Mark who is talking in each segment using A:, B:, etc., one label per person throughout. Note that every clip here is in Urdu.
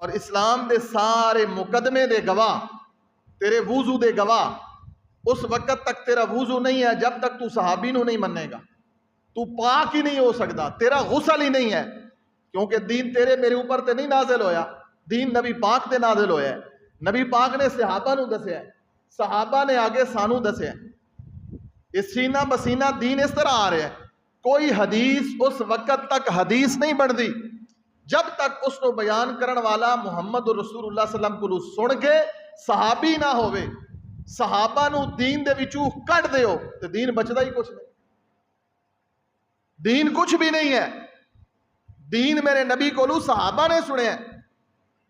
A: اور اسلام دے سارے مقدمے دے گواہ، تیرے وضو دے گواہ، اس وقت تک تیرا وضو نہیں ہے جب تک تو صحابی نو نہیں منے گا، تو پاک ہی نہیں ہو سکتا، تیرا غسل ہی نہیں ہے، کیونکہ دین تیرے میرے اوپر تے نہیں نازل ہویا، دین نبی پاک تے نازل ہویا ہے۔ نبی پاک نے صحابہ نو دسیا ہے، صحابہ نے آگے سانو دسیا ہے۔ اس سینہ بسینہ دین اس طرح آ رہا ہے، کوئی حدیث اس وقت تک حدیث نہیں بنتی جب تک اس کو بیان کرن والا محمد رسول اللہ صلی اللہ علیہ وسلم کو سن کے صحابی نہ ہوئے۔ صحابہ نو دین دے وچوں کٹ دیو تو دین بچدا ہی کچھ نہیں، دین کچھ بھی نہیں ہے۔ دین میرے نبی کو صحابہ نے سنے ہیں،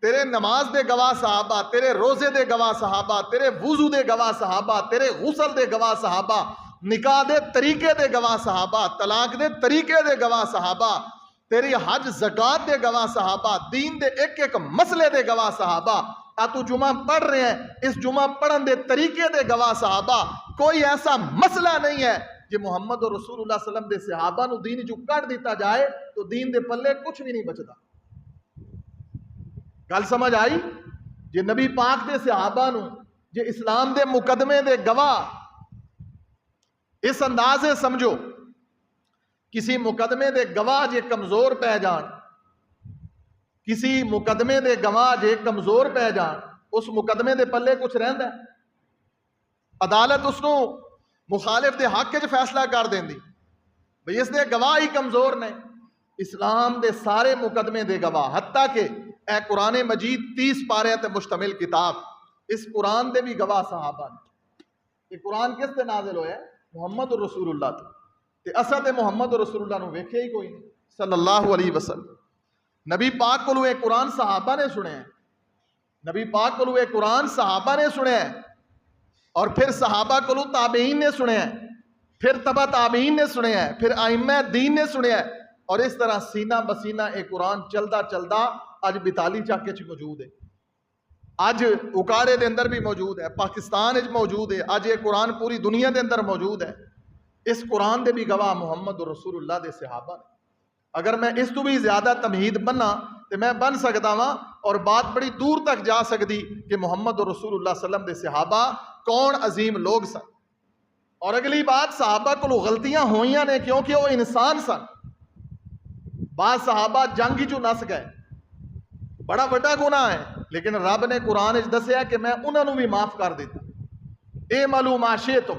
A: تیرے نماز دے گواہ صحابہ، تیرے روزے دے گواہ صحابہ، تیرے وضو دے گواہ صحابہ، تیرے غسل دے گواہ صحابہ، نکاح دے طریقے دے گواہ صحابہ، طلاق دے طریقے دے گواہ صحابہ، تیری حج زکات دے گواہ صحابہ، دین دے ایک ایک مسئلے دے گواہ صحابہ، تو جمعہ پڑھ رہے ہیں اس جمعہ پڑھن دے طریقے دے گواہ صحابہ۔ کوئی ایسا مسئلہ نہیں ہے کہ محمد رسول اللہ صلی اللہ علیہ وسلم دے صحابہ نو دین جو کٹ دیتا جائے تو دین دے پلے کچھ بھی نہیں بچتا۔ گل سمجھ آئی؟ جے نبی پاک دے صحابہ نو، جے اسلام دے مقدمے دے گواہ اس اندازے سمجھو، کسی مقدمے دے گواہ جے کمزور پہ جان، کسی مقدمے دے گواہ جے کمزور پہ جان، اس مقدمے دے پلے کچھ رہندا ہے؟ عدالت اس نو مخالف دے حق وچ فیصلہ کر دیندی بھئی اس دے گواہ ہی کمزور نے۔ اسلام دے سارے مقدمے دے گواہ، حتیٰ کہ اے قرآن مجید 30 پارے تے مشتمل کتاب، اس قرآن دے بھی گواہ صحابہ نے۔ یہ قرآن کس تے نازل ہویا ہے؟ محمد رسول اللہ تے اساں تے محمد رسول اللہ نو ویکھے ہی کوئی نہیں صلی اللہ علیہ وسلم۔ نبی پاک کو یہ قرآن صحابہ نے سنے ہیں، نبی پاک کو یہ قرآن صحابہ نے سنے ہیں، اور پھر صحابہ کو تابعین نے سنے ہیں، پھر تبع تابعین نے سنے ہیں، پھر ائمہ دین نے سنے ہیں، اور اس طرح سینہ بسینہ یہ قرآن چلدا چلدا اج 42 چاکے چ موجود ہے، اج اکاڑے دے اندر بھی موجود ہے، پاکستان وچ موجود ہے، اج یہ قرآن پوری دنیا دے اندر موجود ہے۔ اس قرآن دے بھی گواہ محمد رسول اللہ دے صحابہ نے۔ اگر میں اس تو بھی زیادہ تمہید بننا تو میں بن سکتا ہاں، اور بات بڑی دور تک جا سکتی کہ محمد رسول اللہ صلی اللہ علیہ وسلم دے صحابہ کون عظیم لوگ سن۔ اور اگلی بات، صحابہ کو غلطیاں ہوئیاں نے کیونکہ وہ انسان سن۔ بعض صحابہ جنگ جو نس گئے، بڑا بڑا گناہ ہے، لیکن رب نے قرآن دسیا کہ میں انہوں نے بھی معاف کر دیتا۔ اے معلوم تم،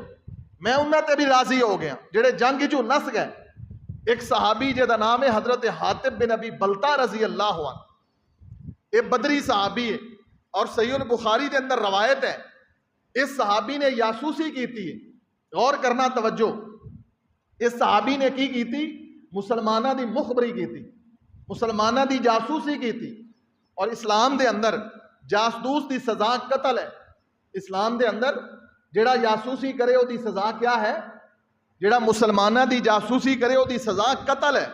A: میں انہوں تے بھی راضی ہو گیا جڑے جنگ جو نس گئے۔ ایک صحابی جہاں نام ہے حضرت حاتب بن ابی بلتہ رضی اللہ عنہ، یہ بدری صحابی ہے، اور صحیح البخاری کے اندر روایت ہے اس صحابی نے جاسوسی کی تھی۔ غور کرنا، توجہ، اس صحابی نے کی تھی؟ مسلمانہ دی مخبری کی تھی، مسلمانہ دی جاسوسی کی تھی۔ اور اسلام دے اندر جاسوس دی سزا قتل ہے۔ اسلام دے اندر جڑا جاسوسی کرے وہ دی سزا کیا ہے؟ جڑا مسلمانہ دی جاسوسی کرے وہ دی سزا قتل ہے۔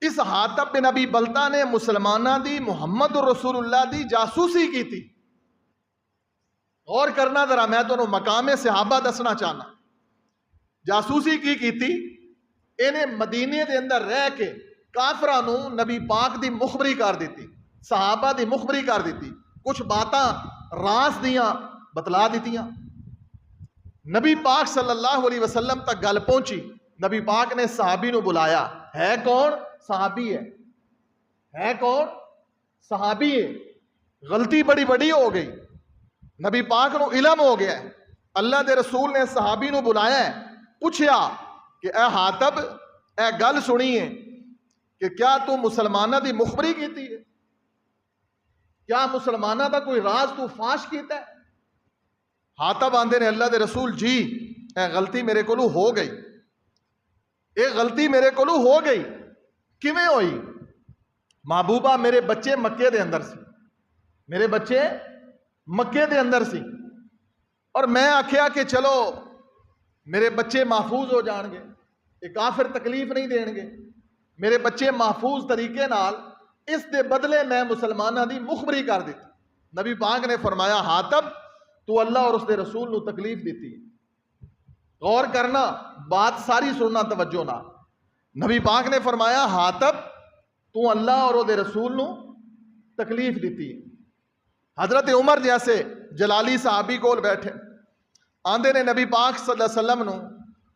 A: اس حاتب بن ابی بلتہ نے مسلمانہ دی محمد رسول اللہ دی جاسوسی کی تھی۔ غور کرنا ذرا، میں تو مقام صحابہ دسنا چاہنا۔ جاسوسی کی تھی؟ انہیں مدینے دے اندر رہ کے کافراں نو نبی پاک دی مخبری کر دیتی، صحابہ دی مخبری کر دیتی، کچھ باتاں راز دیاں بتلا دیتیاں۔ نبی پاک صلی اللہ علیہ وسلم تک گل پہنچی، نبی پاک نے صحابی نو بلایا، ہے کون؟ صحابی ہے کون؟ صحابی ہے۔ غلطی بڑی بڑی ہو گئی، نبی پاک نو علم ہو گیا ہے، اللہ دے رسول نے صحابی نو بلایا ہے، پوچھیا کہ اے حاتب، اے گل سنی ہے کہ کیا تو مسلمانہ دی مخبری کیتی ہے؟ کیا مسلمانہ دا کوئی راز تو فاش کیتا ہے؟ حاتب آندے نے اللہ دے رسول جی، اے غلطی میرے کو ہو گئی، اے غلطی میرے کو ہو گئی۔ کیویں ہوئی؟ محبوبہ میرے بچے مکے دے اندر سی، میرے بچے مکے دے اندر سی، اور میں آکھیا کہ چلو میرے بچے محفوظ ہو جان گے، یہ کافر تکلیف نہیں دین گے، میرے بچے محفوظ طریقے نال، اس دے بدلے میں مسلمانہ دی مخبری کر دیتی۔ نبی پاک نے فرمایا حاتب تو اللہ اور اس دے رسول نو تکلیف دیتی ہے۔ غور کرنا، بات ساری سننا توجہ نہ۔ نبی پاک نے فرمایا حاتب تو اللہ اور دے رسول نو تکلیف دیتی ہے۔ حضرت عمر جیسے جلالی صحابی کول بیٹھے آندے نے نبی پاک صلی اللہ علیہ وسلم نو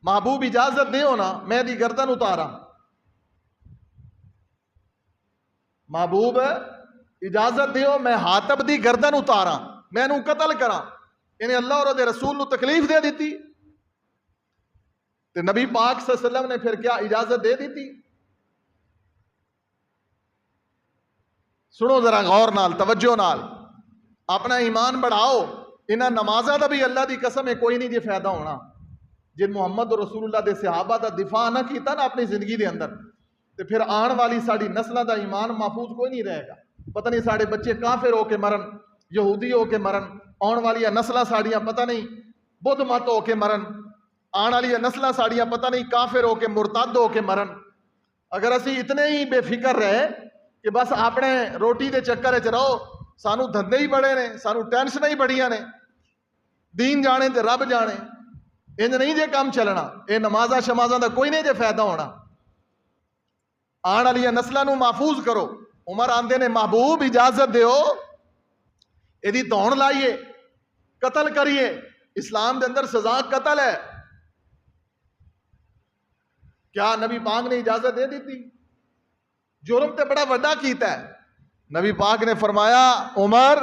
A: محبوب اجازت دیو نا میں دی گردن اتارا، محبوب اجازت دیو میں حاتب دی گردن اتارا، میں نو قتل کرا، انہیں اللہ اور دے رسول نو تکلیف دے دیتی، تو نبی پاک صلی اللہ علیہ وسلم نے پھر کیا اجازت دے دیتی؟ سنو ذرا غور نال، توجہ نال، اپنا ایمان بڑھاؤ۔ انہاں نمازاں دا بھی اللہ دی قسم ہے کوئی نہیں جے فائدہ ہونا جن محمد رسول اللہ دے صحابہ دا دفاع نہ کیتا نا اپنی زندگی دے اندر، تو پھر آن والی ساڑی نسلہ دا ایمان محفوظ کوئی نہیں رہے گا۔ پتہ نہیں ساڑے بچے کافر ہو کے مرن، یہودی ہو کے مرن، آن والی نسلہ ساڑیاں پتہ نہیں بدھ مت ہو کے مرن، آن والی نسلہ ساڑیاں پتہ نہیں کافر ہو کے مرتد ہو کے مرن۔ اگر اسی اتنے ہی بے فکر رہے کہ بس اپنے روٹی دے چکر وچ رہو، سانو دھندے ہی بڑے نے، سانو ٹینشن ہی بڑیاں نے، دین جانے تے رب جانے، انج نہیں جے کام چلنا، اے نمازاں شمازاں دا کوئی نہیں جے فائدہ ہونا۔ آن والی نسلاں نو محفوظ کرو۔ عمر آندے نے محبوب اجازت دیو ایدی دھون لائیے، قتل کریے، اسلام دے اندر سزا قتل ہے۔ کیا نبی پاک نے اجازت دے دیتی؟ جرم تے بڑا وڈا کیتا ہے۔ نبی پاک نے فرمایا عمر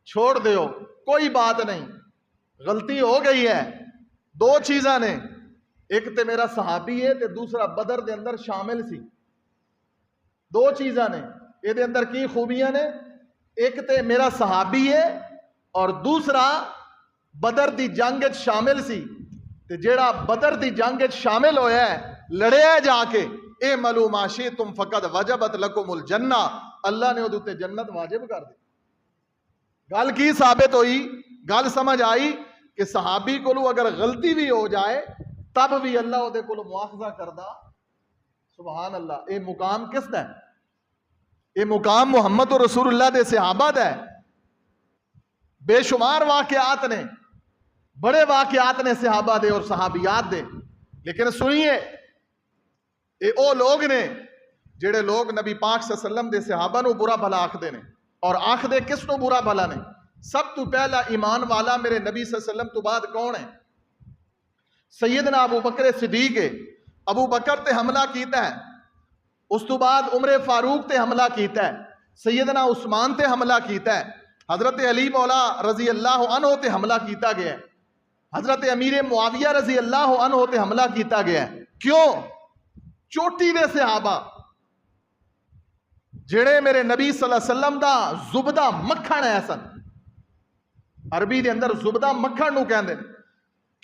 A: چھوڑ دیو، کوئی بات نہیں، غلطی ہو گئی ہے۔ دو چیزاں نے، ایک تے میرا صحابی ہے تے دوسرا بدر دے اندر شامل سی۔ دو چیزاں نے، یہ دے اندر کی خوبیاں نے؟ ایک تے میرا صحابی ہے اور دوسرا بدر دی جنگ وچ شامل سی، تے جیڑا بدر دی جنگ وچ شامل ہویا ہے لڑیا جا کے، اے معلوم شئتم فقد وجبت لکم الجنہ، اللہ نے ادھے جنت واجب کر دی۔ گل کی ثابت ہوئی؟ گل سمجھ آئی کہ صحابی کو اگر غلطی بھی ہو جائے تب بھی اللہ ادھے کو مواخذہ کردا۔ سبحان اللہ، اے مقام کس دا ہے؟ اے مقام محمد رسول اللہ دے صحابہ دا ہے۔ بے شمار واقعات نے، بڑے واقعات نے صحابہ دے اور صحابیات دے، لیکن سنیے اے او لوگ نے جڑے لوگ نبی پاک صلی اللہ علیہ وسلم دے صحابہ نو برا بھلا آکھ دے نے، اور آکھ دے کس نو برا بھلا نے؟ سب تو پہلا ایمان والا میرے نبی صلی اللہ علیہ وسلم تو بعد کون ہے؟ سیدنا ابو بکر صدیق ہے۔ ابو بکر تے حملہ کیتا ہے، اس تو بعد عمر فاروق تے حملہ کیتا ہے، سیدنا عثمان تے حملہ کیتا ہے، حضرت علی مولا رضی اللہ عنہ تے حملہ کیتا گیا ہے، حضرت امیر معاویہ رضی اللہ عنہ تے حملہ کیتا گیا ہے۔ کیوں؟ چوٹی دے صحابہ جڑے میرے نبی صلی اللہ علیہ وسلم دا زبدہ مکھن ہے سن۔ عربی دے اندر زبدہ مکھن نو کہندے،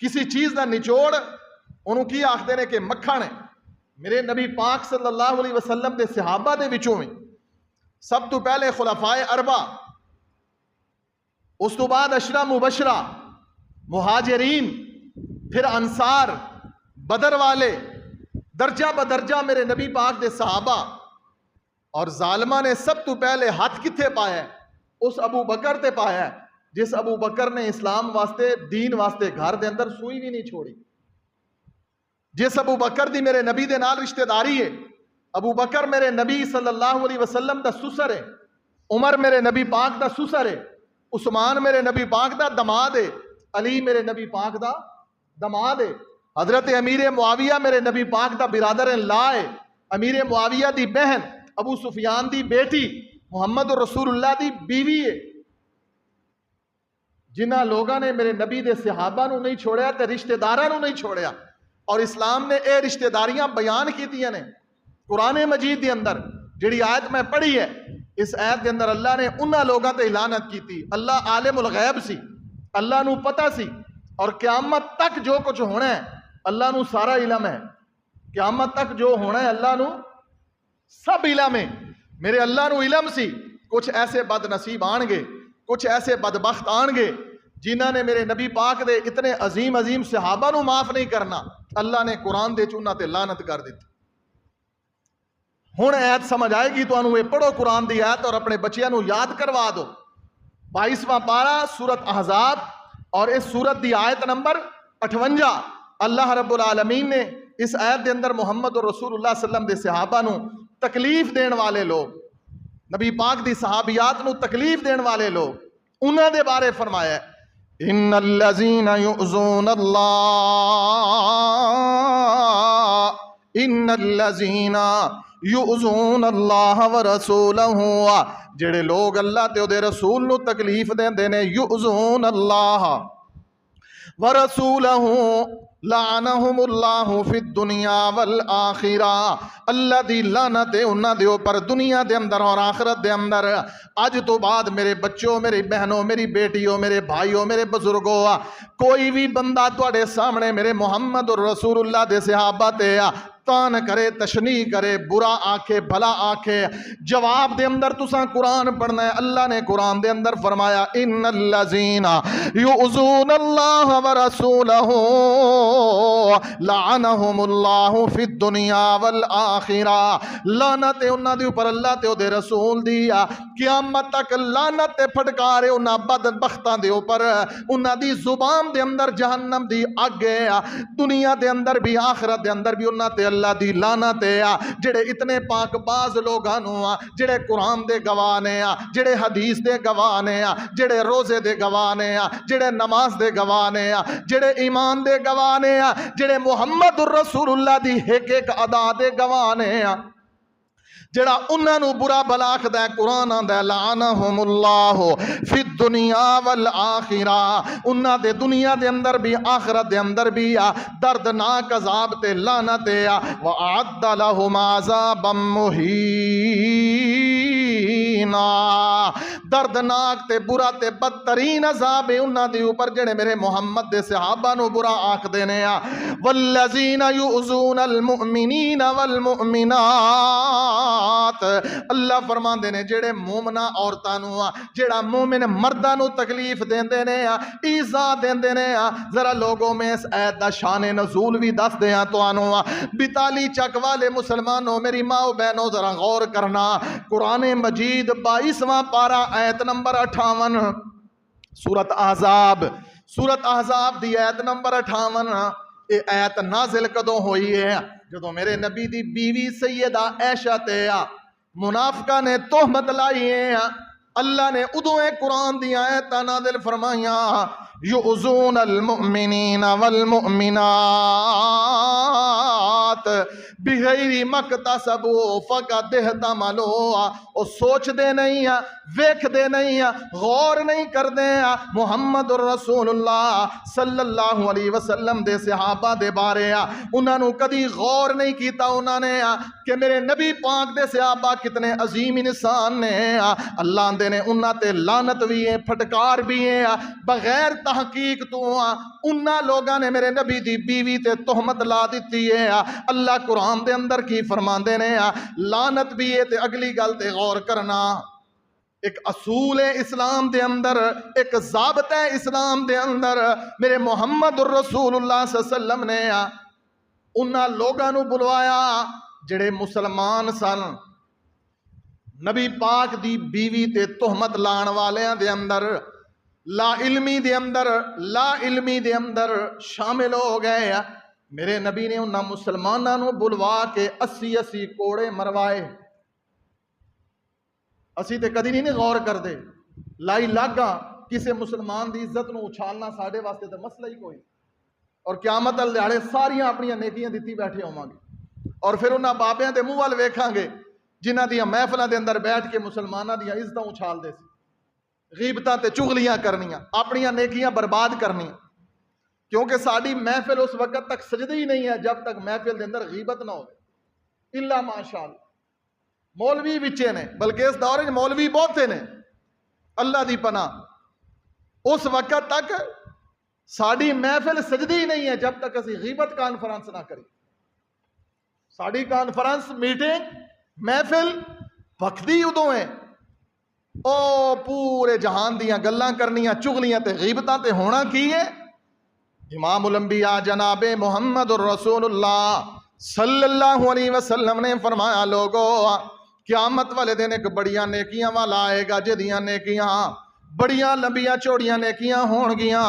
A: کسی چیز دا نچوڑ انہوں کی آخدے نے کہ مکھن ہے۔ میرے نبی پاک صلی اللہ علیہ وسلم دے صحابہ دے وچوں میں سب تو پہلے خلفائے اربعہ، اس تو بعد عشرہ مبشرہ، مہاجرین، پھر انصار، بدر والے، درجہ بدرجہ میرے نبی پاک دے صحابہ، اور ظالمہ نے سب تو پہلے ہاتھ کتھے پایا ہے؟ اس ابو بکر تے پایا ہے، جس ابو بکر نے اسلام واسطے، دین واسطے گھر دے اندر سوئی بھی نہیں چھوڑی، جس ابو بکر دی میرے نبی دے نال رشتہ داری ہے۔ ابو بکر میرے نبی صلی اللہ علیہ وسلم دا سسر ہے، عمر میرے نبی پاک دا سسر ہے، عثمان میرے نبی پاک دا دماد ہے، علی میرے نبی پاک دا دماد ہے، حضرت امیر معاویہ میرے نبی پاک دا برادر لا ہے، امیر معاویہ دی بہن ابو سفیان دی بیٹی محمد رسول اللہ دی بیوی ہے۔ جنہ لوگاں نے میرے نبی دے صحابہ نو نہیں چھوڑیا تے رشتہ داراں نو نہیں چھوڑیا، اور اسلام نے اے رشتہ داریاں بیان کیتیاں نے قرآن مجید دے اندر۔ جڑی آیت میں پڑھی ہے، اس آیت دے اندر اللہ نے انہاں لوگاں تے لعنت کیتی۔ اللہ عالم الغیب سی، اللہ نو پتہ سی، اور قیامت تک جو کچھ ہونا ہے اللہ نو سارا علم ہے۔ قیامت تک جو ہونا ہے اللہ نو سب علم ہے۔ میرے اللہ نو علم سی کچھ ایسے بد نصیب آن گے، کچھ ایسے بدبخت آن گے جنہاں نے میرے نبی پاک دے اتنے عظیم عظیم صحابہ نو معاف نہیں کرنا، اللہ نے قرآن دے چونہ تے لعنت کر دیتی۔ ہن آیت سمجھ آئے گی تو انہوں یہ پڑھو قرآن دی آیت اور اپنے بچیاں نو یاد کروا دو۔ 22واں پارہ سورت احزاب اور اس سورت دی آیت نمبر 58، اللہ رب العالمین نے اس آیت دے اندر محمد رسول اللہ صلی اللہ علیہ وسلم دے صحابہ نو تکلیف دین والے لوگ، نبی پاک دی صحابیات نو تکلیف دین والے لوگ انہاں دے بارے فرمایا ہے ان الذین یؤذون اللہ ان الذین یؤذون اللہ ورسولہ جڑے لوگ اللہ تے او دے رسول نو تکلیف دیندے نے یؤذون اللہ ورسولہ لعنہم اللہ فی الدنیا والآخرہ اللہ دی لعنت ہے انہاں دے اوپر دنیا دے اندر اور آخرت دے اندر اج تو بعد میرے بچوں میری بہنوں میری بیٹیوں میرے بھائیوں میرے بزرگوں کوئی بھی بندہ تواڈے سامنے میرے محمد الرسول اللہ دے صحابہ تے تان کرے تشنیع کرے برا آکھے بھلا آکھے جواب دے اندر تساں قرآن پڑھنا ہے اللہ نے قرآن دے اندر فرمایا ان الذین یؤذون اللہ ورسولہ لعنہم اللہ فی الدنیا والآخرہ لعنت انہاں دے اوپر اللہ تے او دے رسول دی قیامت تک لعنت تے پھٹکارے انہاں بدبختاں دے اوپر انہاں دی زبان دے اندر جہنم دی اگ ہے دنیا دے اندر بھی آخرت دے اندر بھی انہاں تے اللہ دی لعنت ہے جڑے اتنے پاک باز لوگاں نو جڑے قرآن دے گواہ نے جڑے حدیث دے گواہ نے جڑے روزے دے گواہ نے جڑے نماز دے گواہ نے جڑے ایمان دے گواہ نے جڑے محمد الرسول اللہ دی ایک ایک ادا دے گواہ نے جڑا انہاں نو برا بلا آکھدا ہے قرآن آندا ہے لعنہم اللہ فی الدنیا والآخرہ انہاں دے دنیا دے اندر بھی آخرت دے اندر بھی دردناک عذاب تے لعنت ہے وَأَعَدَّ لَهُمْ عَذَابًا مُّهِينًا دردناک تے برا تے بدترین عذاب ہے انہاں دے اوپر جڑے میرے محمد دے صحابہ نو برا آکھدے نے والذین یؤذون المؤمنین والمؤمنات اللہ فرماندے نے جڑے مومنہ عورتاں نو جڑا مومن مرداں نو تکلیف دیندے نے ایذا دیندے نے ذرا لوگوں میں اس آیت دا شان نزول بھی دس دیاں تانوں بیتالی چک والے مسلمانوں میری ماں و بہنوں ذرا غور کرنا قرآن مجید 22واں پارہ آیت نمبر 58 سورت احزاب دی آیت نمبر 58 یہ آیت نازل کدوں ہوئی ہے جدوں میرے نبی دی بیوی سیدہ عائشہ تے منافقہ نے تہمت لائی ہے اللہ نے ادوں قرآن دی آیت نازل فرمائیاں یؤذون المؤمنین والمؤمنات بغیر مکتسبوا فقد احتملوا او سوچ دے نہیں ویکھ دے نہیں غور نہیں کر دے محمد الرسول اللہ صلی اللہ علیہ وسلم دے صحابہ دے بارے انہاں نو کدی غور نہیں کیتا انہاں نے کہ میرے نبی پاک دے صحابہ کتنے عظیم انسان نے اللہ دے نے انہاں تے لعنت بھی ہے پھٹکار بھی ہے بغیر تحقیق تو انہاں لوگاں نے میرے نبی دی بیوی تے تہمت لا دیتی ہے اللہ قرآن دے اندر کی فرماندے نے لعنت بھی ہے تے اگلی گل تے غور کرنا ایک اصول ہے اسلام دے اندر ایک ضابطہ ہے اسلام دے اندر میرے محمد الرسول اللہ صلی اللہ علیہ وسلم نے انہاں لوگاں نو بلوایا جڑے مسلمان سن نبی پاک دی بیوی تے تہمت لان والیاں دے اندر لا علمی دے اندر شامل ہو گئے میرے نبی نے انہاں مسلماناں نو بلوا کے 80 کوڑے مروائے اسی تے کدی نہیں غور کر دے لائی لاگا کسے مسلمان دی عزت نو اچھالنا ساڑھے واسطے تے مسئلہ ہی کوئی اور قیامت الدہاڑے ساریاں اپنی نیکیاں دیتی بیٹھے ہوں گے اور پھر انہاں بابیاں دے منہ وال ویکھاں گے جنہاں دیاں محفلاں دے اندر بیٹھ کے مسلماناں دیاں عزتاں اچھال دے سی غیبتاں تے چغلیاں کرنیاں اپنیاں نیکیاں برباد کرنیاں کیونکہ ساڑی محفل اس وقت تک سجدے ہی نہیں ہے جب تک محفل دے اندر غیبت نہ ہو الا ماشاءاللہ مولوی بچے نے بلکہ اس دور میں مولوی بہت تھے نے اللہ دی پناہ اس وقت تک ساڑی محفل سجدی ہی نہیں ہے جب تک اسی غیبت کانفرنس نہ کریں ساڑی کانفرنس میٹنگ محفل وقتی ادوں ہے او پورے جہان دیاں گلاں کرنیاں چغلیاں تے غیبتاں تے ہونا کی ہے امام الانبیاء جناب محمد الرسول اللہ صلی اللہ علیہ وسلم نے فرمایا لوگو قیامت والے دن ایک بڑیاں نیکیاں والا آئے گا جدیاں نیکیاں بڑیاں لمبیاں چوڑیاں نیکیاں ہون گیاں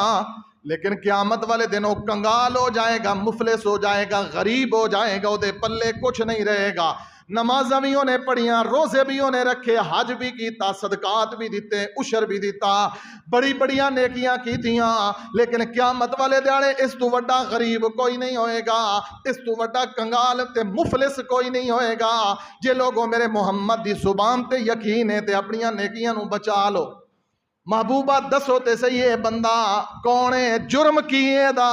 A: لیکن قیامت والے دن وہ کنگال ہو جائے گا مفلس ہو جائے گا غریب ہو جائے گا وہ دے پلے کچھ نہیں رہے گا نمازاں بھی انہیں پڑھیاں، روزے بھی انہیں رکھے، حج بھی کیتا، صدقات بھی دیتے، عشر بھی دیتا، بڑی بڑیاں نیکیاں کیتیاں، لیکن قیامت والے دیاڑے اس تو وڈا غریب کوئی نہیں ہوئے گا، اس تو وڈا کنگال تے مفلس کوئی نہیں ہوئے گا۔ جے لوگوں میرے محمد دی زبان تے یقین ہے تے اپنیاں نیکیاں نو بچا لو۔ محبوبہ دسو تے صحیح ہے بندہ کون ہے، جرم کیے دا؟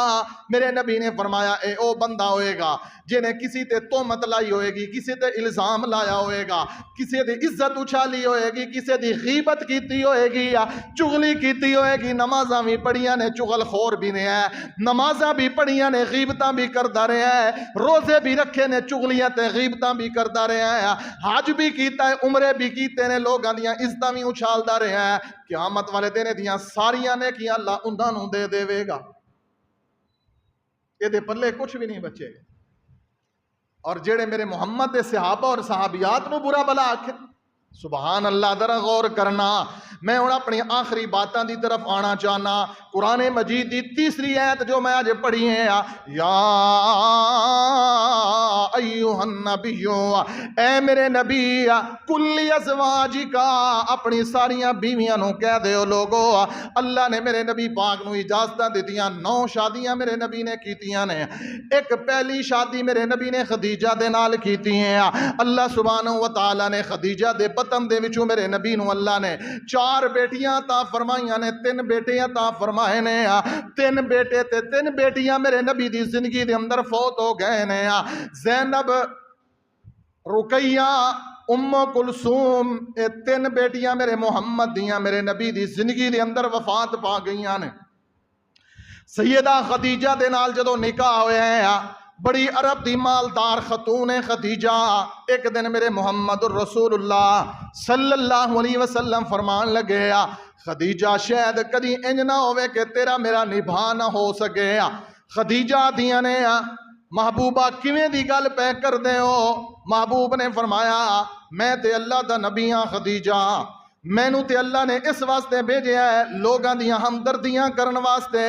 A: میرے نبی نے فرمایا اے او بندہ ہوئے گا جنہیں کسی تے تہمت لائی ہوئے گی، کسی تے الزام لایا ہوئے گا، کسی دی عزت اچھالی ہوئے گی، کسی دی غیبت کیتی ہوئے گی یا چغلی کیتی ہوئے گی۔ نمازاں بھی پڑھیاں نے، چغل خور بھی نے ہے، نمازاں بھی پڑھیاں نے، غیبتاں بھی کردا رہے ہیں، روزے بھی رکھے نے، چغلیاں تے غیبتاں بھی کردا رہے ہیں، حج بھی کیتا ہے، عمرے بھی کیتے نے، لوگاں دیاں عزتاں بھی اچھالدا رہے ہیں۔ قیامت والے دن دیاں ساریاں نیکیاں اللہ انہاں نوں دے دے گا، یہ دے پلے کچھ بھی نہیں بچے گا۔ اور جڑے میرے محمد دے صحابہ اور صحابیات نو برا بلا آکھے، سبحان اللہ، ذرا غور کرنا۔ میں ہوں اپنی آخری باتاں دی طرف آنا چاہنا۔ قرآن مجید دی تیسری آیت جو میں آج پڑھی ہے، یا ایھا النبی، اے میرے نبی، کل ازواج کا، اپنی ساریاں بیویاں نو کہہ دیو لوگو، اللہ نے میرے نبی پاک نو اجازتاں دتیاں، 9 شادیاں میرے نبی نے کیتیاں نے۔ ایک پہلی شادی میرے نبی نے خدیجہ دے نال کیتی ہے۔ اللہ سبحانہ و تعالی نے خدیجہ دے بطن دے وچوں میرے نبی نو اللہ نے 4 بیٹیاں عطا فرمائیاں نے، 3 بیٹے عطا فرمائے نے، 3 بیٹے تے 3 بیٹیاں میرے نبی دی زندگی دے اندر فوت ہو گئے نے۔ زینب، رقیہ، ام کلثوم، یہ 3 بیٹیاں میرے محمد دیاں میرے نبی دی زندگی دے اندر وفات پا گئیاں نے۔ سیدہ خدیجہ دے نال جدو نکاح ہوئے ہیں، بڑی عرب دی مالدار خاتون خدیجہ، ایک دن میرے محمد الرسول اللہ صلی اللہ علیہ وسلم فرمان لگے، خدیجہ شاید کدی انج نہ ہوئے کہ تیرا میرا نبھا نہ ہو سکے۔ خدیجہ دیاں نے، محبوبہ کیویں دی گل پہ کر دے ہو؟ محبوب نے فرمایا میں تے اللہ دا نبی ہاں خدیجہ، مینوں تے اللہ نے اس واسطے بھیجیا ہے لوگاں دیاں ہمدردیاں کرن واسطے،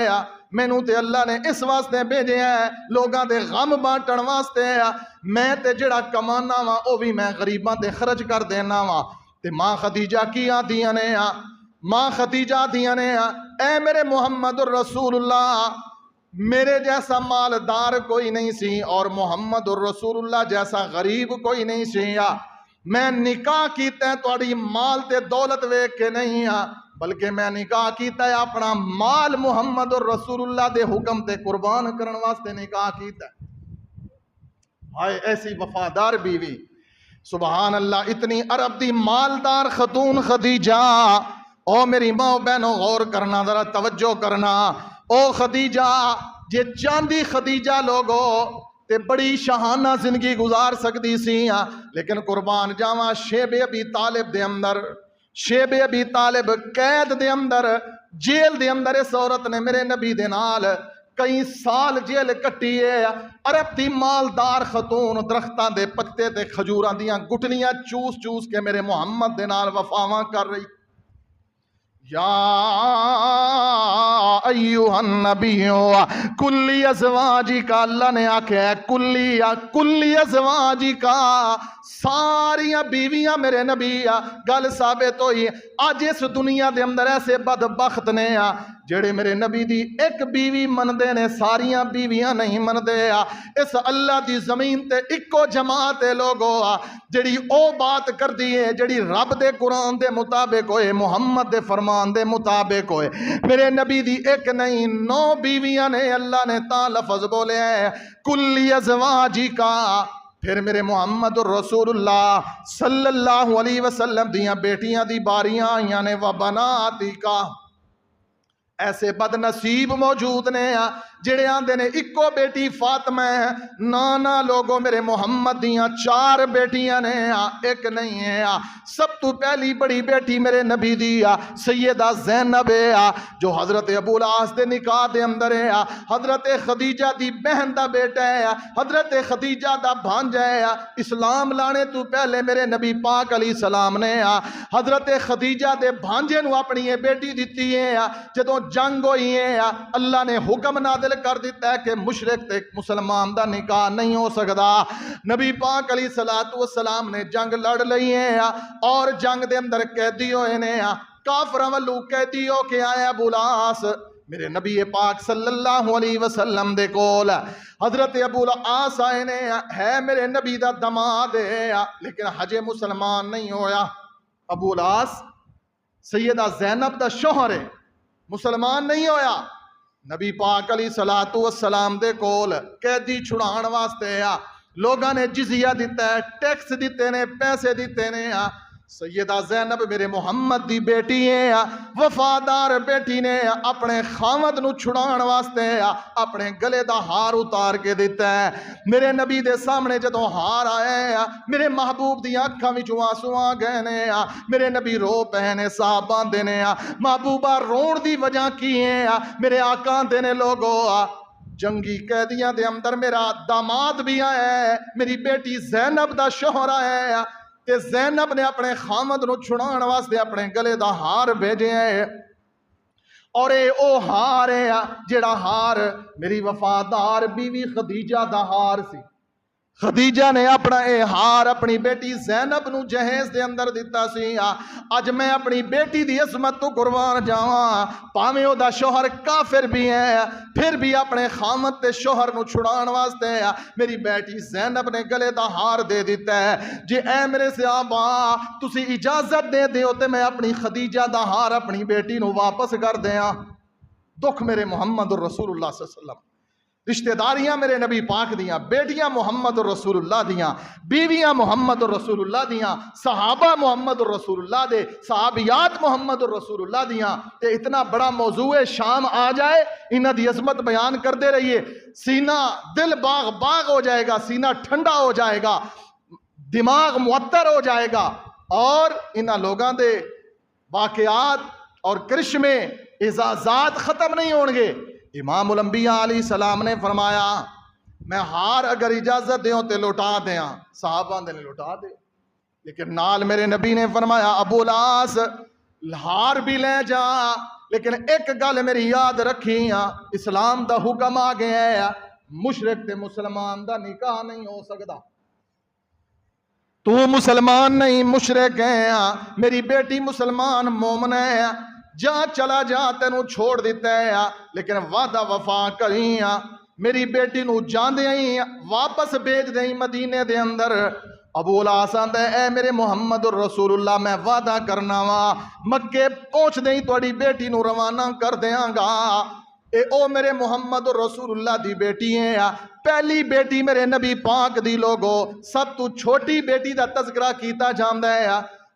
A: مینوں تے اللہ نے اس واسطے بھیجیا ہے لوگاں دے غم بانٹن واسطے، میں تے جڑا کمانا وا او بھی میں غریباں تے خرچ کر دینا وا۔ تے ماں خدیجہ کی آدیاں نے، ماں خدیجہ دیاں نے، اے میرے محمد الرسول اللہ، میرے جیسا مالدار کوئی نہیں سی اور محمد الرسول اللہ جیسا غریب کوئی نہیں سی، میں نکاح کیتا ہے تھوڑی مال تے دولت ویکھ کے نہیں، بلکہ میں نکاح کیتا ہے اپنا مال محمد الرسول اللہ دے حکم تے قربان کرن واسطے نکاح کیتا ہے۔ ہائے ایسی وفادار بیوی، سبحان اللہ، اتنی عرب دی مالدار خاتون خدیجہ۔ او میری ماں بہنوں غور کرنا، ذرا توجہ کرنا۔ او خدیجہ، جے چاندی خدیجہ لوگو تے بڑی شہانہ زندگی گزار سکتی سی، لیکن قربان جاواں شیب ابی طالب دے اندر، شیب ابی طالب قید دے اندر، جیل دے اندر اس عورت نے میرے نبی دے نال کئی سال جیل کٹی ہے۔ عرب دی مالدار خاتون درختاں دے پتے تے کھجوراں دیاں گٹلیاں چوس چوس کے میرے محمد دے نال وفاواں کر رہی۔ یا ایھا النبی کلی ازواجی کا، اللہ نے آکھیا ہے کلی ازواجی کا، ساریاں بیویاں میرے نبی، گل ثابت ہوئی۔ آج اس دنیا دے اندر ایسے بدبخت نے جڑے میرے نبی دی ایک بیوی مندے نے، ساریاں بیویاں نہیں مندے۔ اس اللہ دی زمین تے اکو جماعت لوگو جڑی او بات کر دی ہے جڑی رب دے قرآن دے مطابق ہوئے، محمد دے فرمان دے مطابق ہوئے۔ میرے نبی دی ایک نہیں 9 بیویاں نے، اللہ نے تا لفظ بولے ہیں کلی ازواجی کا۔ پھر میرے محمد الرسول اللہ صلی اللہ علیہ وسلم دیاں بیٹیاں دی باریاں آئیاں نے، وبناتی کا۔ ایسے بد نصیب موجود نے جڑے آندے نے اکو بیٹی فاطمہ ہے، نانا لوگوں میرے محمد دیاں 4 بیٹیاں نے، ایک نہیں ہے۔ سب تو پہلی بڑی بیٹی میرے نبی دی سیدہ زینب ہے جو حضرت ابو العاص دے نکاح دے اندر ہے، حضرت خدیجہ دی بہن دا بیٹا ہے، حضرت خدیجہ دا بھانجا ہے۔ اسلام لانے تو پہلے میرے نبی پاک علیہ السلام نے حضرت خدیجہ دے بھانجے نو اپنی بیٹی دیتی ہے۔ جدوں جنگ ہوئی ہے اللہ نے حکم نازل نازل کر دیتا ہے کہ مشرک تے مسلمان دا نکاح نہیں ہو سکدا۔ نبی پاک علیہ الصلوۃ والسلام نے جنگ لڑ لئی ہے اور جنگ دے اندر قیدی ہوئے نے، کافراں والوں قیدی ہو کے آیا ابو العاص میرے نبی پاک صلی اللہ علیہ وسلم دے کول۔ حضرت ابو العاص آئے نے، ہے میرے نبی دا دماد ہے لیکن ہجے مسلمان نہیں ہویا۔ ابو العاص سیدہ زینب دا شوہر ہے، مسلمان نہیں ہویا۔ نبی پاک علیہ الصلوۃ والسلام دے کول قیدی چھڑان واسطے لوگاں نے جزیہ دیتا ہے، ٹیکس دیتے نے، پیسے دیتے نے۔ سیدہ زینب میرے محمد دی بیٹی ہے، وفادار بیٹی نے اپنے خامد نو چھڑان واسطے اپنے گلے دا ہار اتار کے دیتا ہے۔ میرے نبی دے سامنے جدوں ہار آئے میرے محبوب دی آنکھاں وچوں آنسو آ گئے نے، میرے نبی رو پے نے، صحابہ دے نے محبوبہ رون دی وجہ کی ہے؟ میرے آقا دے نے لوگو جنگی قیدیاں دے اندر میرا داماد بھی آیا ہے، میری بیٹی زینب دا شوہر آیا ہے تے زینب نے اپنے خامد نو چھڑان واسطے اپنے گلے دا ہار بھیجے ہے، اور اے او ہار ہے جڑا ہار میری وفادار بیوی خدیجہ دا ہار سی۔ خدیجہ نے اپنا اے ہار اپنی بیٹی زینب نو جہیز دے اندر دیتا سی۔ اج میں اپنی بیٹی دی عظمت تو قربان جاواں، پاویں او دا شوہر کافر بھی ہے پھر بھی اپنے خامد تے شوہر نو چھڑان واسطے میری بیٹی زینب نے گلے دا ہار دے دیتا ہے۔ جے اے میرے صحابہ تسی اجازت دے دیو تے میں اپنی خدیجہ دا ہار اپنی بیٹی نو واپس کر دیاں۔ دکھ میرے محمد الرسول اللہ صلی اللہ علیہ وسلم، رشتہ داریاں میرے نبی پاک دیاں، بیٹیاں محمد الرسول اللہ دیاں، بیویاں محمد الرسول اللہ دیاں، صحابہ محمد الرسول اللہ دے، صحابیات محمد الرسول اللہ دیاں، تے اتنا بڑا موضوع شام آ جائے انہاں دی عظمت بیان کردے رہیے، سینہ دل باغ باغ ہو جائے گا، سینہ ٹھنڈا ہو جائے گا، دماغ معطر ہو جائے گا، اور انہاں لوگاں دے واقعات اور کرشمے اعزازات ختم نہیں ہون گے۔ امام الانبیاء علیہ السلام نے فرمایا میں ہار اگر اجازت دیوں تے لوٹا دیاں، صحابہ نے لوٹا دے، لیکن نال میرے نبی نے فرمایا ابو العاص ہار بھی لے جا، لیکن ایک گل میری یاد رکھی اسلام دا حکم آ گیا ہے مشرک تے مسلمان دا نکاح نہیں ہو سکتا۔ تو مسلمان نہیں مشرک ہے، میری بیٹی مسلمان مومن ہے، جا چلا جا تینوں چھوڑ دیتا ہے، لیکن وعدہ وفا کریں میری بیٹی نو جان دیں واپس بھیج دیں مدینے دے اندر۔ ابو العاص آندا ہے اے میرے محمد الرسول اللہ میں وعدہ کرنا وا مکے پہنچ دیں تھوڑی بیٹی نو روانہ کر دیاں گا۔ اے او میرے محمد الرسول اللہ دی بیٹی ہے، پہلی بیٹی میرے نبی پاک دی لوگو سب تو چھوٹی بیٹی دا تذکرہ کیتا جاندا ہے۔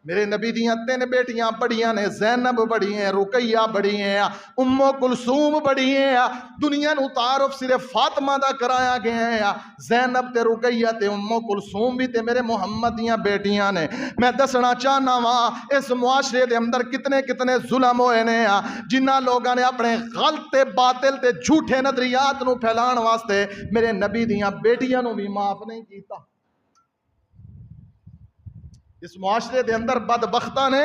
A: میرے نبی دیاں 3 بیٹیاں بڑیاں نے، زینب بڑی ہیں، رقیہ بڑی ہیں، ام کلثوم بڑی ہیں۔ دنیا نو تعارف صرف فاطمہ دا کرایا گیا ہے، زینب تے رقیہ تے ام کلثوم بھی تے میرے محمد دیاں بیٹیاں نے۔ میں دسنا چاہنا وا اس معاشرے دے اندر کتنے کتنے ظلم ہوئے نے، جنہاں لوگاں نے اپنے غلط تے باطل تے جھوٹے نظریات نو پھیلان واسطے میرے نبی دیاں بیٹیاں نو بھی معاف نہیں کیتا۔ اس معاشرے دے اندر بدبختاں نے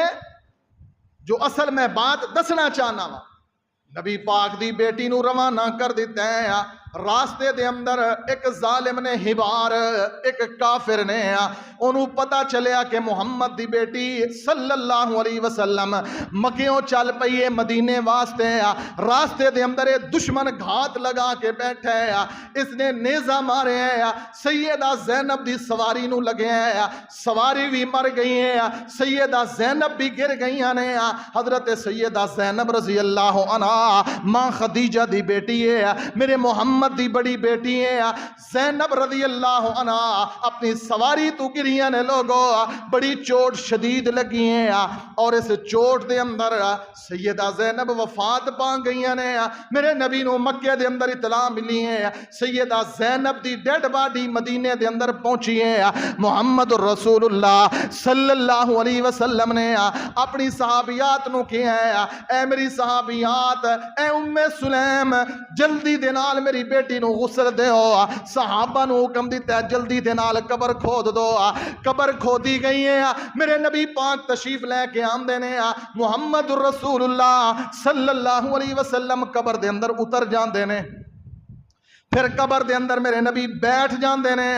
A: جو اصل میں بات دسنا چاہنا وا، نبی پاک دی بیٹی نو روانہ کر دیتا ہے، راستے دے اندر ایک ظالم نے ہبار ایک کافر نے انہوں پتا چلیا کہ محمد دی بیٹی صلی اللہ علیہ وسلم مکیوں چل پئیے مدینے واسطے، راستے دے اندر دشمن گھات لگا کے بیٹھے، اس نے نیزہ مارے ہیں، سیدہ زینب دی سواری نو لگے ہیں، سواری بھی مر گئی ہیں، سیدہ زینب بھی گر گئی ہیں۔ حضرت سیدہ زینب رضی اللہ عنہ ماں خدیجہ دی بیٹی ہے، میرے محمد دی بڑی بیٹی ہے، زینب رضی اللہ عنہ اپنی سواری تو گریاں نے لوگو بڑی چوٹ شدید لگی ہیں، اور اس چوٹ دے اندر سیدہ زینب وفات پا گئی نے۔ میرے نبی نو مکے دے اندر اطلاع ملی ہے، سیدہ زینب دی ڈیڈ باڈی مدینے دے اندر پہنچی ہے۔ محمد رسول اللہ صلی اللہ علیہ وسلم نے اپنی صحابیات نو کیا ہے، اے میری صحابیات، اے ام سلیم جلدی دے نال میری بیٹی نو غسل دیو۔ صحابہ نو حکم دیتا ہے جلدی دے نال قبر کھود دو، قبر کھودی گئی ہے، میرے نبی پاک تشریف لے کے آمدے نے، محمد رسول اللہ صلی اللہ علیہ وسلم قبر دے اندر اتر جاندے نے۔ پھر قبر دے اندر میرے نبی بیٹھ جاندے نے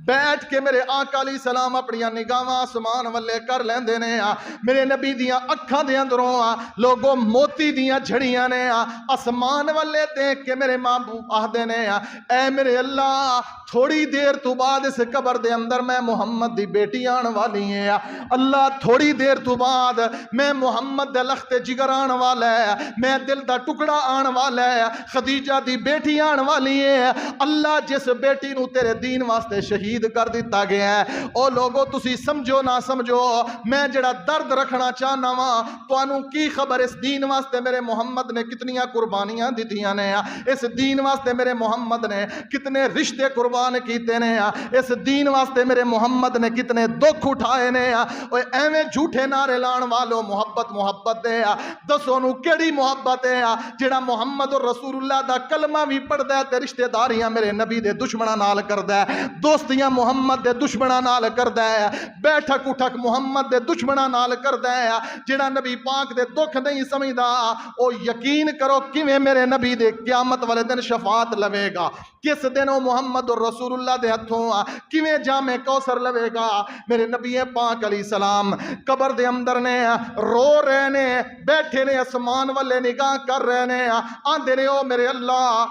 A: بیٹھ کے میرے آقا علیہ السلام اپنی نگاہاں آسمان والے کر لیندے نے میرے نبی دیاں اکھاں دے اندروں لوگوں موتی دیاں جھڑیاں نے آسمان والے دیکھ کے میرے محبوب آہدے نے اے میرے اللہ تھوڑی دیر تو بعد اس قبر دے اندر میں محمد دی بیٹی آن والی ہیں اللہ تھوڑی دیر تو بعد میں محمد دے لخت جگر آن والا ہے میں دل دا ٹکڑا آن والا ہے خدیجہ دی بیٹی آن والی ہے اللہ جس بیٹی نو تیرے دین واسطے شہید کر دیتا گیا ہے او لوگو تسی سمجھو نہ سمجھو میں جڑا درد رکھنا چاہنا وا توانوں کی خبر اس دین واسطے میرے محمد نے کتنیاں قربانیاں دیتیاں نے اس دین واسطے میرے محمد نے کتنے رشتے قربان کیتے نے اس دین واسطے میرے محمد نے کتنے دکھ اٹھائے نے اوے ایویں جھوٹے نعرے لان والو محبت محبت دے دسو نو کیڑی محبت ہے جڑا محمد رسول اللہ دا کلمہ بھی پڑھدا ہے تے رشتہ داریاں میرے نبی دے دشمناں نال کردا ہے دوستیاں محمد دے دشمناں نال کردا ہے بیٹھک اٹھک محمد دے دشمناں نال کردا ہے جڑا نبی پاک دے دکھ نہیں سمجھدا او یقین کرو کیویں میرے نبی دے قیامت والے دن شفاعت لوے گا کس دن او محمد رسول اللہ دے ہتھوں کیویں جامے کوثر لوے گا میرے نبی پاک علیہ السلام قبر دے اندر نے رو رہے نے بیٹھے نے آسمان والے نگاہ کر رہے نے آندے نے او میرے اللہ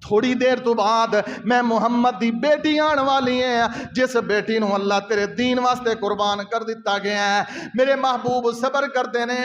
A: تھوڑی دیر تو بعد میں محمد دی بیٹی آن والی ہیں جس بیٹی نو اللہ تیرے دین واسطے قربان کر دیتا گیا ہے میرے محبوب صبر کر دینے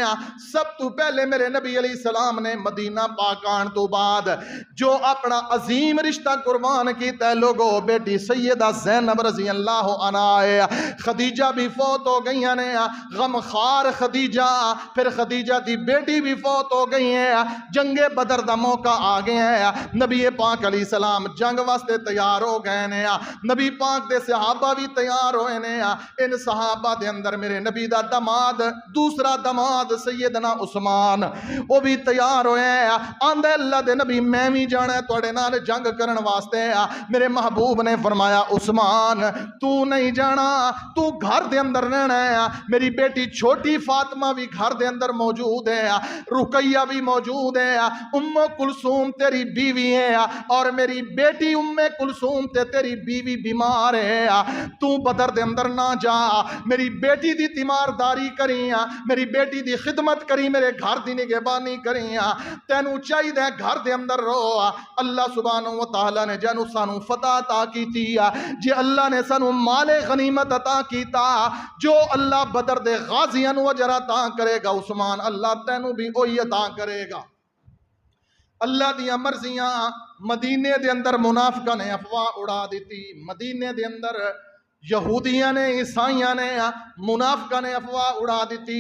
A: سب تو پہلے میرے نبی علیہ السلام نے مدینہ پاک آن تو بعد جو اپنا عظیم رشتہ قربان کیتا ہے لوگو بیٹی سیدہ زینب رضی اللہ عنہا ہے خدیجہ بھی فوت ہو گئی ہیں غمخار خدیجہ پھر خدیجہ دی بیٹی بھی فوت ہو گئی ہیں جنگ بدر دا موقع آ گیا ہے نبی پاک علیہ السلام جنگ واسطے تیار ہو گئے نے نبی پاک دے صحابہ بھی تیار ہوئے نے ان صحابہ دے اندر میرے نبی دا دماد دوسرا دماد سیدنا عثمان وہ بھی تیار ہوئے ہیں آندے اللہ دے نبی میں بھی جانا ہے توڑے نال جنگ کرن واسطے میرے محبوب نے فرمایا عثمان تو نہیں جانا تو گھر دے اندر رہنا ہے میری بیٹی چھوٹی فاطمہ بھی گھر دے اندر موجود ہے رقیہ بھی موجود ہے ام کلثوم تیری بیوی ہے اور میری بیٹی ام کلثوم تے تیری بیوی بیمار ہے تو بدر دے اندر نہ جا میری بیٹی دی تیمارداری کری میری بیٹی دی خدمت کری میرے گھر دی نگہبانی کری تینوں چاہیے گھر دے اندر رو اللہ سبحانہ و تعالی نے جانو سانو فتح عطا کیتی جے اللہ نے سانو مال غنیمت عطا کیتا جو اللہ بدر دے غازیاں نو اجر عطا کرے گا عثمان اللہ تینوں بھی وہی عطا کرے گا اللہ دیاں مرضیاں مدینے دے اندر منافقہ نے افواہ اڑا دیتی مدینے دے اندر یہودیاں نے عیسائیاں نے منافقہ نے افواہ اڑا دیتی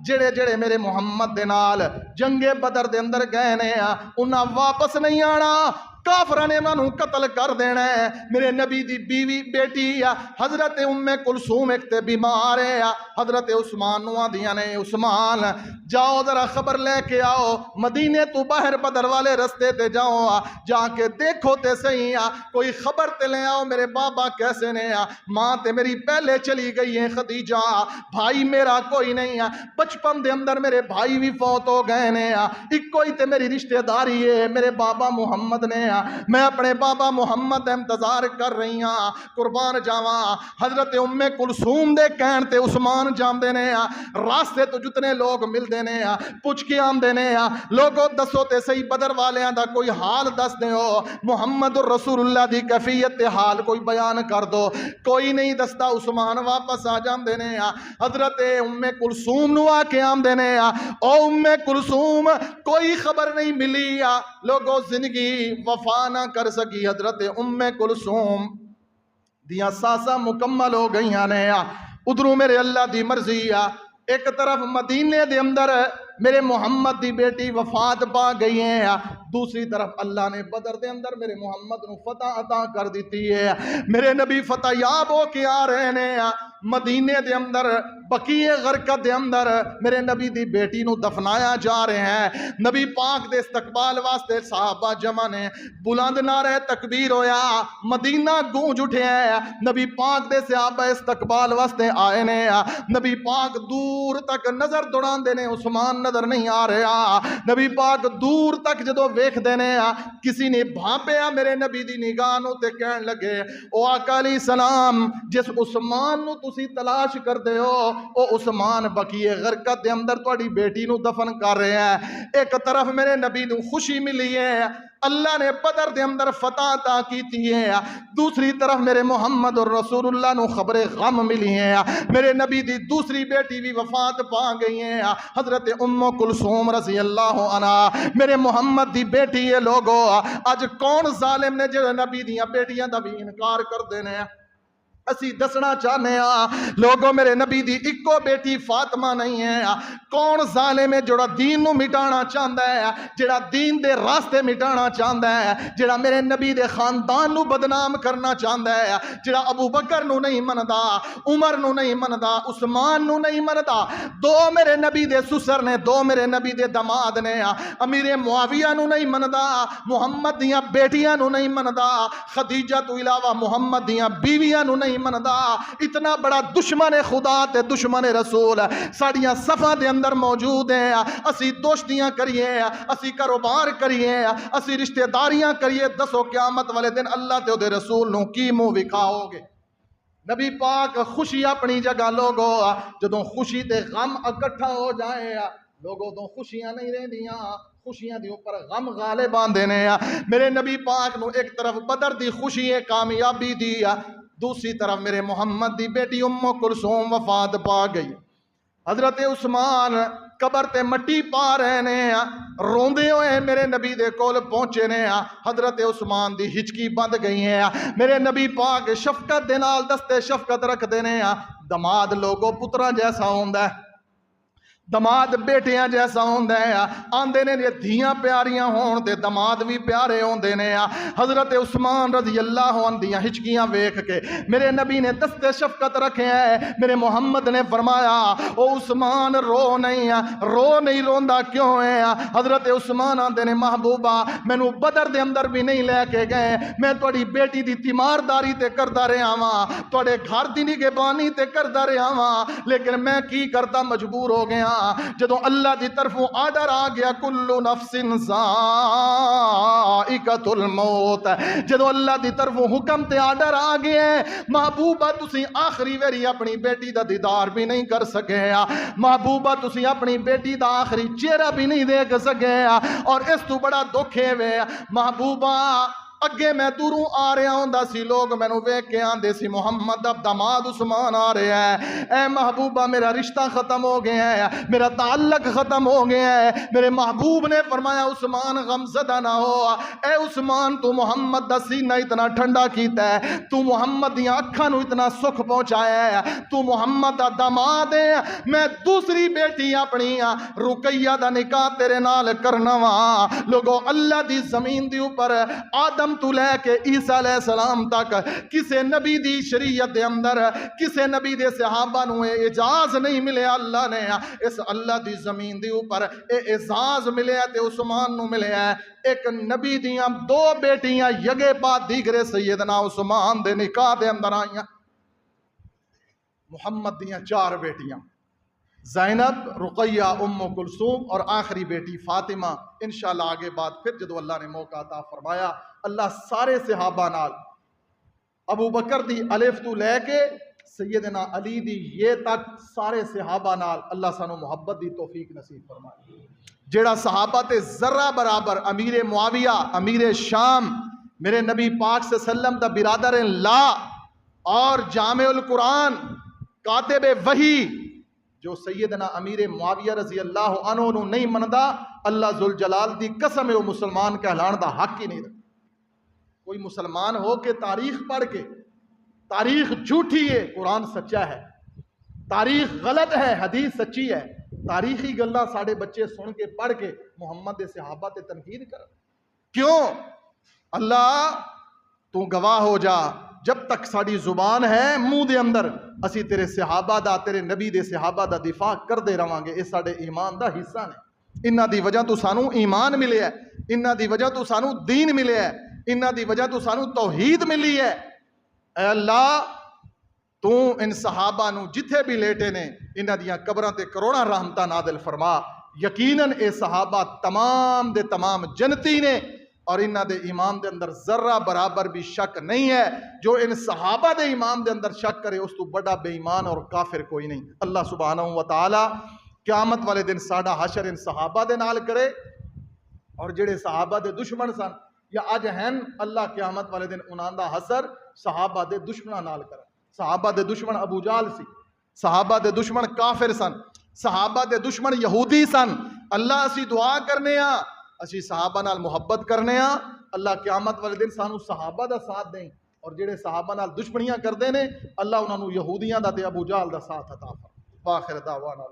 A: جڑے جڑے میرے محمد دے نال جنگ بدر دے اندر گئے نے انہاں واپس نہیں آنا کافرہ نے انہوں قتل کر دینا ہے میرے نبی دی بیوی بیٹی حضرت ام کلثوم ایک تے بیمار ہے حضرت عثمان نو دیاں نے عثمان جاؤ ذرا خبر لے کے آؤ مدینے تو باہر بدر والے رستے تے جاؤ جا کے دیکھو تے صحیح کوئی خبر تے لے آؤ میرے بابا کیسے نے ماں تے میری پہلے چلی گئی ہے خدیجہ بھائی میرا کوئی نہیں بچپن دے اندر میرے بھائی بھی فوت ہو گئے نے ایک کوئی تے میری رشتہ داری ہے میرے بابا محمد نے میں اپنے بابا محمد انتظار کر رہی ہاں قربان جاواں حضرت ام کلثوم دے کہن تے عثمان جاندے نے راستے تو جتنے لوگ ملدے نے پوچھ کے آندے نے لوگوں دسو تے صحیح بدر والیاں دا کوئی حال دس دیو محمد رسول اللہ دی کیفیت تے حال کوئی بیان کر دو کوئی نہیں دستا عثمان واپس آ جاندے نے حضرت ام کلثوم نو آ کے آندے نے او ام کلثوم کوئی خبر نہیں ملی لوگوں زندگی وفا نہ کر سکی حضرت ام کلثوم دیاں ساسا مکمل ہو گئیاں نے ادھروں میرے اللہ دی مرضی ایک طرف مدینے دے اندر میرے محمد دی بیٹی وفات پا گئی ہے دوسری طرف اللہ نے بدر دے اندر میرے محمد نو فتح عطا کر دیتی ہے میرے نبی فتح یاب ہو کے آ رہے ہیں مدینے دے اندر بقیع غرقد دے اندر میرے نبی دی بیٹی نو دفنایا جا رہے ہیں نبی پاک دے استقبال واسطے صحابہ جمع نے بلند نعرہ تکبیر ہویا مدینہ گونج اٹھے ہیں نبی پاک دے صحابہ استقبال واسطے آئے نے نبی پاک دور تک نظر دوڑان دے نے عثمان نظر نہیں آ رہا. نبی پاک دور تک جدو ویکھدے نے کسی نے بھانپیا میرے نبی دی نگاہ نو تے کہن لگے او آقا علیہ السلام جس عثمان نو تسی تلاش کردے ہو او عثمان بقیع غرقت دے اندر تہاڈی بیٹی نو دفن کر رہے ہیں. ایک طرف میرے نبی نو خوشی ملی ہے اللہ نے بدر دے اندر فتح عطا کیتی ہے, دوسری طرف میرے محمد اور رسول اللہ نو خبر غم ملی ہے. میرے نبی دی دوسری بیٹی بھی وفات پا گئی ہے حضرت ام کلثوم رضی اللہ عنہ. میرے محمد دی بیٹی ہے. لوگو اج کون ظالم نے جو نبی دیاں بیٹیاں دا بھی انکار کر دینے ہیں. اسی دسنا چاہنے لوگوں میرے نبی دی اکو بیٹی فاطمہ نہیں ہے. کون ظالم ہے جڑا دین نو مٹانا چاہندا ہے, جڑا دین دے راستے مٹانا چاہندا ہے, جڑا میرے نبی دے خاندان نو بدنام کرنا چاہندا ہے, جڑا ابو بکر نو نہیں مندا, عمر نو نہیں مندا, عثمان نو نہیں مندا. دو میرے نبی دے سسر نے, دو میرے نبی دے داماد نے, امیر معاویہ نو نہیں مندا, محمد دیاں بیٹیاں نو نہیں مندا, خدیجہ تو علاوہ محمد دیاں بیویاں نو نہیں مندا. اتنا بڑا دشمن خدا تے دشمن رسول ساڑیاں صفحہ دے اندر موجود ہیں. اسی دوستیاں کریے, اسی کاروبار کریے, اسی رشتہ داریاں کریے, دسو قیامت والے دن اللہ تے دے رسول نو کی منہ وکھاؤ گے؟ نبی پاک خوشی اپنی جگہ. لوگو جدوں خوشی تے غم اکٹھا ہو جائے لوگوں تو خوشیاں نہیں رہندیاں, خوشیاں دی اوپر غم غالب آندے نے. میرے نبی پاک نو ایک طرف بدر دی خوشی ہے کامیابی دی, دوسری طرف میرے محمد دی بیٹی ام کلثوم وفات پا گئی. حضرت عثمان قبر تے مٹی پا رہے نے, روندے ہوئے میرے نبی دے کول پہنچے نے. حضرت عثمان دی ہچکی بند گئی ہے. میرے نبی پاک شفقت دے نال دستے شفقت رکھ دے نے. دماد لوگوں پترا جیسا ہوندا ہے, دماد بیٹیاں جیسا ہوندا ہے. آندے نے دھیاں پیاریاں ہون تے دماد بھی پیارے ہوندے نے. حضرت عثمان رضی اللہ عنہ دیاں ہچکیاں ویکھ کے میرے نبی نے دستے شفقت رکھے ہیں. میرے محمد نے فرمایا او عثمان رو نہیں, رو نہیں, روندا کیوں ہے؟ حضرت عثمان آندے نے محبوبہ مینوں بدر دے اندر بھی نہیں لے کے گئے, میں تہاڈی بیٹی دی تیمارداری تے کردا رہا واں, تہاڈے گھر دی نگہبانی تے کردا رہا واں, لیکن میں کی کردا مجبور ہو گیا جدوں اللہ دی طرفوں آرڈر آ گیا کل نفس ذائقۃ الموت. جدوں اللہ دی طرفوں حکم تے آرڈر آ گیا محبوبہ تسی آخری ویری اپنی بیٹی دا دیدار بھی نہیں کر سکے, محبوبہ تسی اپنی بیٹی دا آخری چہرہ بھی نہیں دیکھ سکے. اور اس تو بڑا دکھ ہے محبوبہ اگے میں دوروں آ رہا ہوندا سی, لوگ مینوں ویکھ کے آندے سی محمد اب داماد عثمان آ رہا ہے. اے محبوبہ میرا رشتہ ختم ہو گیا ہے, میرا تعلق ختم ہو گیا ہے. میرے محبوب نے فرمایا عثمان غمزدہ نہ ہو, اے عثمان تو محمد دا سینہ اتنا ٹھنڈا کیتا ہے, تو محمد دیاں اکھاں نو اتنا سکھ پہنچایا ہے, تو محمد دا داماد ہے. میں دوسری بیٹی اپنی رقیہ دا نکاح تیرے نال کرنا وا. لوگوں اللہ دی زمین دی اوپر آدم تو لے کے عیسیٰ علیہ السلام تک کسے نبی دی شریعت دے اندر کسے نبی دے صحابہ نو اعجاز نہیں ملے. اللہ نے اس اللہ دی زمین دی اوپر اعزاز ملے تے عثمان نو ملے. ایک نبی دیاں دو بیٹیاں یگے بعد دیگرے سیدنا عثمان دے نکاح دے اندر آئیاں. محمد دیاں چار بیٹیاں زینب, رقیہ, ام کلثوم اور آخری بیٹی فاطمہ. انشاءاللہ آگے بات پھر جدو اللہ نے موقع عطا فرمایا اللہ سارے صحابہ نال ابو بکر دی الف تو لے کے سیدنا علی دی یہ تک سارے صحابہ نال اللہ سانو محبت دی توفیق نصیب فرمائے. جیڑا صحابہ تے ذرہ برابر امیر معاویہ, امیر شام, میرے نبی پاک صلی اللہ علیہ وسلم دا برادر لا اور جامع القرآن کاتب وحی جو سیدنا امیر معاویہ رضی اللہ عنہ نو نہیں مندا, اللہ ذوالجلال دی قسم ہے وہ مسلمان کہلان دا حق ہی نہیں رکھتا. کوئی مسلمان ہو کے تاریخ پڑھ کے, تاریخ جھوٹی ہے, قرآن سچا ہے, تاریخ غلط ہے, حدیث سچی ہے, تاریخی گلہ ساڑے بچے سن کے پڑھ کے محمد دے صحابہ تے تنقید کر. کیوں؟ اللہ تو گواہ ہو جا جب تک ساڑی زبان ہے منہ دے اندر اسی تیرے صحابہ دا, تیرے نبی دے صحابہ دا دفاع کر دے روانگے. اس ساڑے ایمان دا حصہ نے. انہاں دی وجہ تو سانو ایمان ملے ہے, انہاں دی وجہ تو سانو دین ملے ہے, انہاں دی وجہ تو سانو توحید ملی ہے. اے اللہ تو ان صحابہ نو جتھے بھی لیٹے نے انہاں دیاں قبراں تے کروڑاں رحمتاں نازل فرما. یقیناً اے صحابہ تمام دے تمام جنتی نے اور انہاں دے ایمان دے اندر ذرہ برابر بھی شک نہیں ہے. جو ان صحابہ دے ایمان دے اندر شک کرے اس تو بڑا بے ایمان اور کافر کوئی نہیں. اللہ سبحانہ و تعالی قیامت والے دن ساڈا حشر ان صحابہ دے نال کرے اور جڑے صحابہ دے دشمن سن یا اج ہیں اللہ قیامت والے دن انہاں دا حشر صحابہ دے دشمناں نال کرے. صحابہ دے دشمن ابو جہل سی, صحابہ دے دشمن کافر سن, صحابہ دے دشمن یہودی سن. اللہ اسی دعا کرنے ہاں اسی صحابہ نال محبت کرنے ہاں اللہ قیامت والے دن سانو صحابہ دا ساتھ دیں اور جڑے صحابہ نال دشمنیاں کردے نے اللہ انہاں نو یہودیاں دا تے ابو جہل دا ساتھ عطا فرمائے. واخر دعوانا